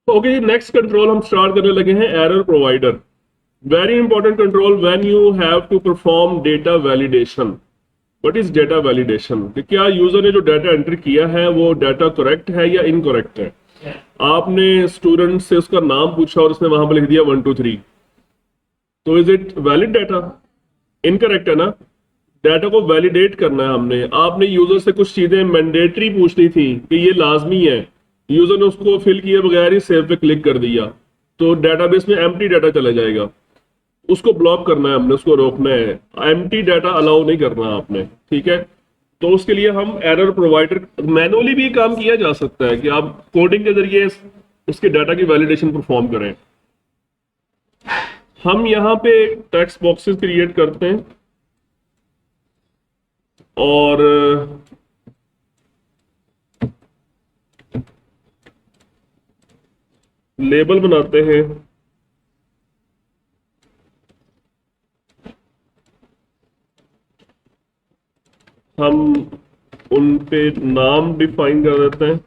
Okay, next control हम start करने लगे हैं, error provider. Very important control when you have to perform data validation. What is data validation? कि क्या user ने जो डाटा एंटर किया है वो डाटा करेक्ट है या इनकरेक्ट है। आपने स्टूडेंट से उसका नाम पूछा और उसने वहां पर लिख दिया 1 2 3, तो is it valid data? Incorrect है ना। डाटा को वैलिडेट करना है हमने। आपने यूजर से कुछ चीजें मैंडेटरी पूछनी थी कि ये लाजमी है, यूजर ने उसको फिल किए बगैर ही सेव पे क्लिक कर दिया, तो डेटाबेस में एम्प्टी डाटा चला जाएगा। उसको ब्लॉक करना है हमने, उसको रोकना है। एम्प्टी डाटा अलाउ नहीं करना आपने, ठीक है। तो उसके लिए हम एरर प्रोवाइडर, मैनुअली भी काम किया जा सकता है कि आप कोडिंग के जरिए उसके डाटा की वैलिडेशन परफॉर्म करें। हम यहाँ पे टेक्स्ट बॉक्सेस क्रिएट करते हैं और लेबल बनाते हैं। हम उन पे नाम डिफाइन कर देते हैं।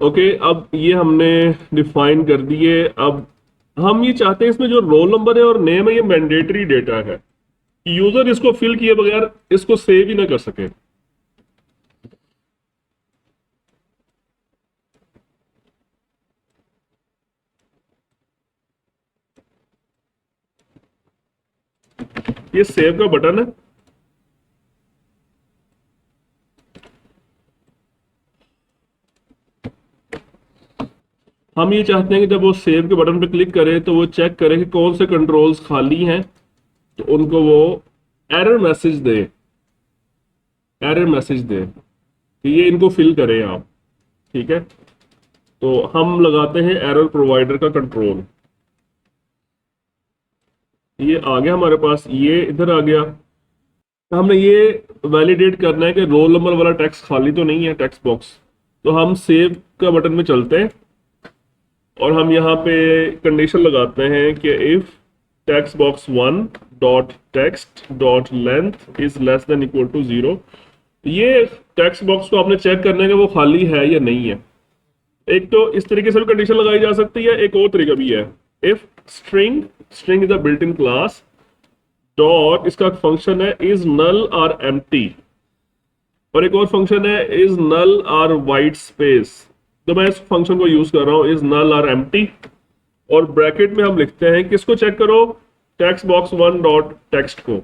ओके, अब ये हमने डिफाइन कर दिए। अब हम ये चाहते हैं इसमें जो रोल नंबर है और नेम है ये मैंडेटरी डेटा है, यूजर इसको फिल किए बगैर इसको सेव ही ना कर सके। ये सेव का बटन है। हम ये चाहते हैं कि जब वो सेव के बटन पे क्लिक करे तो वो चेक करे कि कौन से कंट्रोल्स खाली हैं, तो उनको वो एरर मैसेज दे। एरर मैसेज दे कि ये इनको फिल करें आप, ठीक है। तो हम लगाते हैं एरर प्रोवाइडर का कंट्रोल। ये आ गया हमारे पास, ये इधर आ गया। तो हमने ये वैलिडेट करना है कि रोल नंबर वाला टेक्स्ट खाली तो नहीं है टेक्स्ट बॉक्स। तो हम सेव का बटन में चलते हैं और हम यहाँ पे कंडीशन लगाते हैं कि if text box 1 dot text dot length is less than equal to 0। ये टेक्स्ट बॉक्स को आपने चेक करना है कि वो खाली है या नहीं है। एक तो इस तरीके से भी कंडीशन लगाई जा सकती है, एक और तरीका भी है। If string, string is a built in class, dot इसका फंक्शन है इज नल और एम्प्टी, और एक और फंक्शन है इज नल और वाइट स्पेस। तो मैं इस फंक्शन को यूज कर रहा हूं, इज नल और एम्प्टी, और ब्रैकेट में हम लिखते हैं किसको चेक करो, टेक्स्ट बॉक्स 1 डॉट टेक्स्ट को,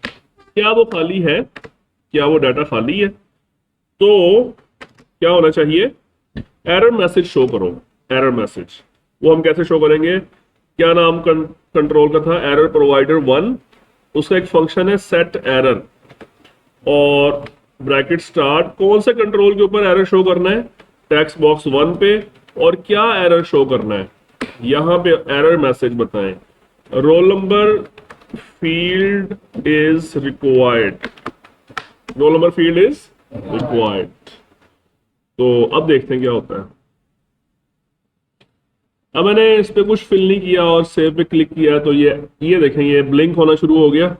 क्या वो खाली है, क्या वो डाटा खाली है। तो क्या होना चाहिए, एरर मैसेज शो करो। एरर मैसेज वो हम कैसे शो करेंगे, क्या नाम कंट्रोल का था, एरर प्रोवाइडर 1, उसका एक फंक्शन है सेट एरर, और ब्रैकेट स्टार्ट, कौन से कंट्रोल के ऊपर एरर शो करना है, टेक्स्ट बॉक्स 1 पे, और क्या एरर शो करना है, यहां पे एरर मैसेज बताएं, roll number field is required, roll number field is required. तो अब देखते हैं क्या होता है। अब मैंने इस पे कुछ फिल नहीं किया और सेव पे क्लिक किया तो ये देखें, ये ब्लिंक होना शुरू हो गया।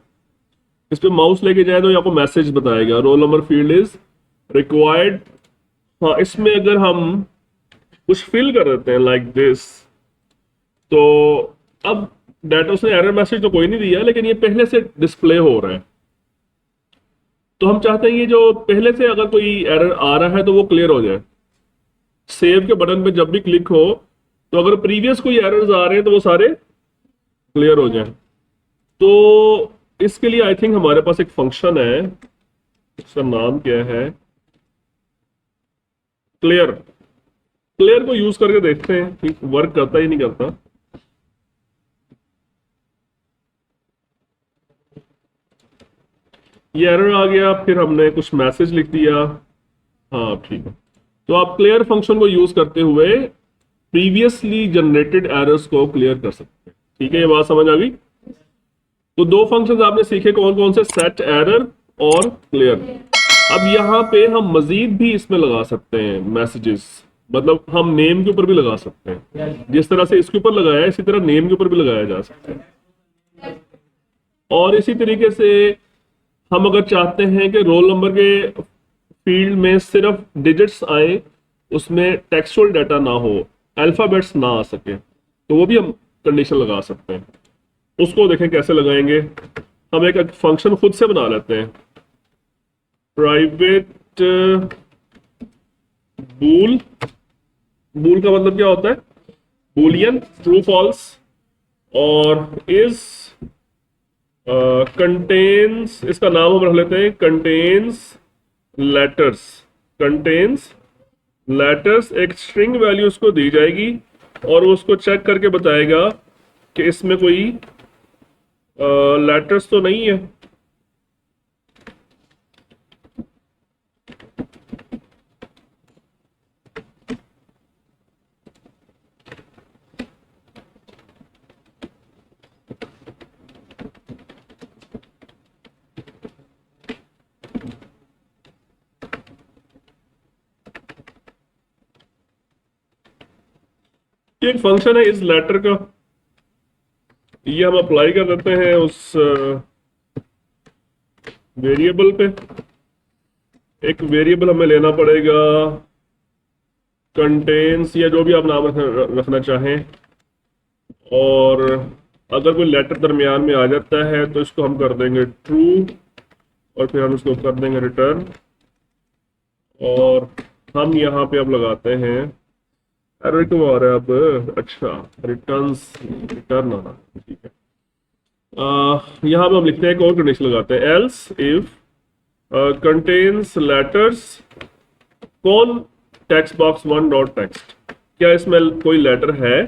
इस पे माउस लेके जाए तो आपको मैसेज बताएगा roll number field is required. हाँ, इसमें अगर हम कुछ फिल कर देते हैं लाइक दिस, तो अब डाटा उसने एरर मैसेज तो कोई नहीं दिया, लेकिन ये पहले से डिस्प्ले हो रहा है। तो हम चाहते हैं ये जो पहले से अगर कोई एरर आ रहा है तो वो क्लियर हो जाए। सेव के बटन पे जब भी क्लिक हो तो अगर प्रीवियस कोई एरर्स आ रहे हैं तो वो सारे क्लियर हो जाए। तो इसके लिए आई थिंक हमारे पास एक फंक्शन है, इसका नाम क्या है, क्लियर। क्लियर को यूज करके देखते हैं कि वर्क करता ही नहीं करता। ये एरर आ गया, फिर हमने कुछ मैसेज लिख दिया। हाँ ठीक है। तो आप क्लियर फंक्शन को यूज करते हुए प्रीवियसली जनरेटेड एरर्स को क्लियर कर सकते हैं। ठीक है, ये बात समझ आ गई। तो दो फंक्शंस आपने सीखे कौन कौन से, सेट एरर और क्लियर। अब यहाँ पे हम मजीद भी इसमें लगा सकते हैं मैसेजेस, मतलब हम नेम के ऊपर भी लगा सकते हैं। जिस तरह से इसके ऊपर लगाया है इसी तरह नेम के ऊपर भी लगाया जा सकता है। और इसी तरीके से हम अगर चाहते हैं कि रोल नंबर के फील्ड में सिर्फ डिजिट्स आए, उसमें टेक्सचुअल डाटा ना हो, अल्फाबेट्स ना आ सके, तो वो भी हम कंडीशन लगा सकते हैं। उसको देखें कैसे लगाएंगे। हम एक फंक्शन खुद से बना लेते हैं, प्राइवेट बूल। बूल का मतलब क्या होता है? बूलियन, ट्रू फॉल्स, और इज कंटेन्स, इसका नाम हम रख लेते हैं कंटेन्स लेटर्स। कंटेन्स लेटर्स, एक स्ट्रिंग वैल्यू उसको दी जाएगी और वो उसको चेक करके बताएगा कि इसमें कोई लेटर्स तो नहीं है। ये एक फंक्शन है इस लेटर का, ये हम अप्लाई कर देते हैं उस वेरिएबल पे। एक वेरिएबल हमें लेना पड़ेगा कंटेन्स, या जो भी आप नाम रखना चाहें, और अगर कोई लेटर दरमियान में आ जाता है तो इसको हम कर देंगे ट्रू, और फिर हम इसको कर देंगे रिटर्न। और हम यहाँ पे अब लगाते हैं, अरे क्यों आ रहा है अब, अच्छा रिटर्न आना, ठीक है। यहाँ पे हम लिखते हैं एक और कंडीशन लगाते हैं, एल्स इफ कंटेन्स लेटर्स कौन text box one dot text, क्या इसमें कोई लेटर है,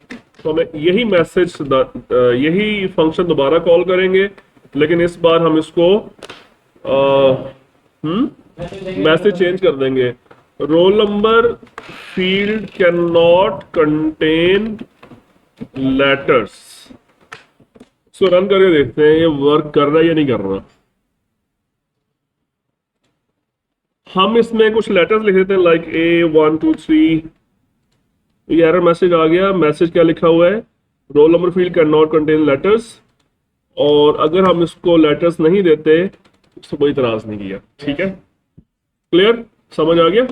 तो हमें यही मैसेज, यही फंक्शन दोबारा कॉल करेंगे, लेकिन इस बार हम इसको मैसेज चेंज कर देंगे। Roll number field can not contain letters. इसको रन करके देखते हैं ये वर्क कर रहा है या नहीं कर रहा। हम इसमें कुछ लेटर्स लिख देते हैं, लाइक A 1 2 3। ये एरर मैसेज आ गया। मैसेज क्या लिखा हुआ है? Roll number field can not contain letters. और अगर हम इसको लेटर्स नहीं देते तो कोई इतराज नहीं किया। ठीक है, क्लियर, समझ आ गया।